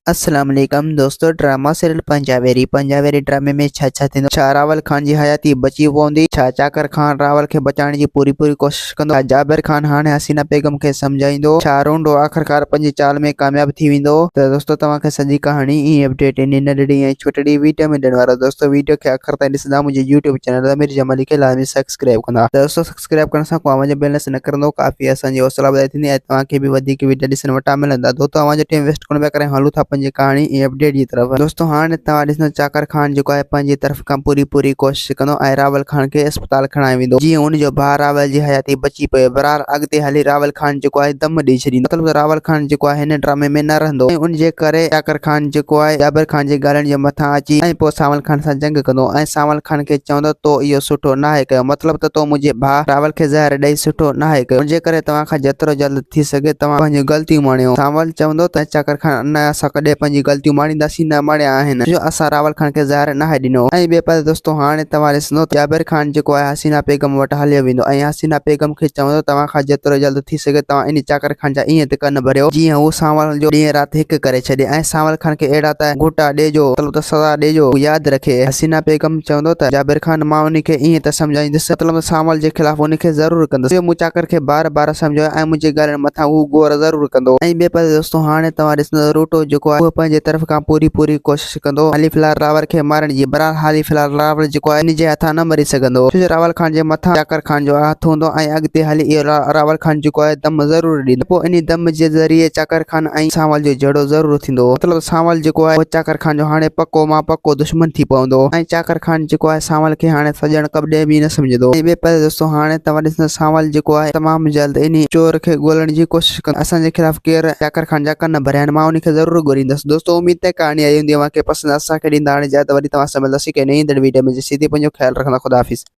अस्सलाम वालेकुम दोस्तों। ड्रामा सीरियल पंजाबेरी ड्रामे में छा थींदो। छा रावल खान जी हयाती बची पवंदी? छा चाकर खान रावल के बचाइण जी पूरी कोशिश कंदो? छा जाबिर खान हाणे हसीना बेगम के समझाईंदो? छा रोंडो आखिरकार पंहिंजी चाल में कामयाब थी वेंदो? त दोस्तों तव्हांखे सॼी कहानी ई अपडेट इन नंढड़ी ऐं छोटड़ी वीडियो में ॾियण वारो। दोस्तों वीडियो के आखिर ताईं ॾिसंदा मुंहिंजे यूट्यूब चैनल अमीर जमाली खे लाज़मी सब्सक्राइब कंदा। त दोस्तों सब्सक्राइब करण सां को आवाज़ बैलेंस न करंदो, काफ़ी असांजी हौसला अफ़ज़ाई थींदी ऐं तव्हांखे बि वधीक वीडियो ॾिसण वटां मिलंदा। दोस्तों आवाज़ टाइम वेस्ट कोन पिया करे हलूं था पंहिंजी कहानी ऐं अपडेट जी तरफ। दोस्तों हाँ तव्हां ॾिसंदो चाकर खान जो है पंहिंजी तरफ खां पूरी कोशिश कंदो ऐं रावल खान के अस्पताल खणाए वेंदो जीअं उनजो भाउ रावल जी हयाती बची पियो। बहरहाल अॻिते हली रावल खान जो है दम ॾेई छॾींदो। मतलब रावल खान जो है हिन ड्रामे में न रहंदो ऐं उनजे करे चाकर खान जो है जाबिर खान जे ॻाल्हियुनि जे मथां अची ऐं पोइ सावल खान सां जंग कंदो ऐं सावल खान के चवंदो तो इहो सुठो नाहे कयो। मतलब त तो मुंहिंजे भाउ रावल खे ज़हर ॾेई सुठो नाहे कयो। उनजे करे तव्हां खां जेतिरो जल्द थी सघे तव्हां पंहिंजी ग़लतियूं माणियो। सावल चवंदो त चाकर खान न असां कॾहिं पंहिंजी ग़लतियूं माणींदासीं न माणिया आहिनि जो असां रावल खान के ज़हर नाहे ॾिनो। ऐं ॿिए पासे दोस्तों हाणे तव्हां ॾिसंदो जाबिर खान जो है हसीना बेगम वटि हलियो वेंदो ऐं हसीना बेगम खे चवंदो तव्हां खां जेतिरो जल्द थी सघे तव्हां इन चाकर खान जा ईअं त कन भरियो जीअं हू सावल जो ॾींहुं राति हिकु करे छॾे ऐं सावल खान के अहिड़ा त घोटा ॾिजो, मतलब त सज़ा ॾिजो, यादि रखे। हसीना बेगम चवंदो त जाबिर खान मां उनखे ईअं त सम्झाईंदुसि, मतलब सावल जे ख़िलाफ़ उनखे ज़रूर कंदुसि। मूं चाकर खे बार सम्झायो ऐं मुंहिंजे ॻाल्हियुनि मथां हू गौर ज़रूर कंदो। ऐं ॿिए पासे दोस्तों हाणे तव्हां ॾिसंदो रोटो जो है पंहिंजे तरफ खां पूरी कोशिश कंदो हाली फिलहाल रावल खे मारण जी। बहरहाल हाली फिलहाल रावल जो है निजे हथां न मरी सघंदो छो जो रावल खान जे मथां चाकर खान जो हथ हूंदो ऐं अॻिते हली इहो रावल खान जो है दम ज़रूर ॾींदो। पोइ इन दम जे ज़रिए चाकर खान ऐं सावल जो जड़ो ज़रूर थींदो। मतलब सावल जो है चाकर खान जो हाणे पक्को मां पक्को दुश्मन थी पवंदो ऐं चाकर खान जो है सावल खे हाणे सजण कबडे बि न समझंदो। ऐं ॿिए पासे दोस्तों हाणे तव्हां ॾिसंदो सावल जो है तमामु जल्द इन चोर खे ॻोल्हण जी कोशिश कंदो। असांजे ख़िलाफ़ केरु चाकर खान जा कन भरिया आहिनि मां उनखे ज़रूर ॻोल्हींदुसि। दोस्तों उम्मीद है कहानी आई हूंदी तव्हांखे पसंदि। असांखे ॾींदा हाणे इजाज़त, वरी तव्हां सां मिलंदासीं कंहिं नई वीडियो में। जेसीं पंहिंजो ख्यालु रखंदा। खुदा हाफ़िज़।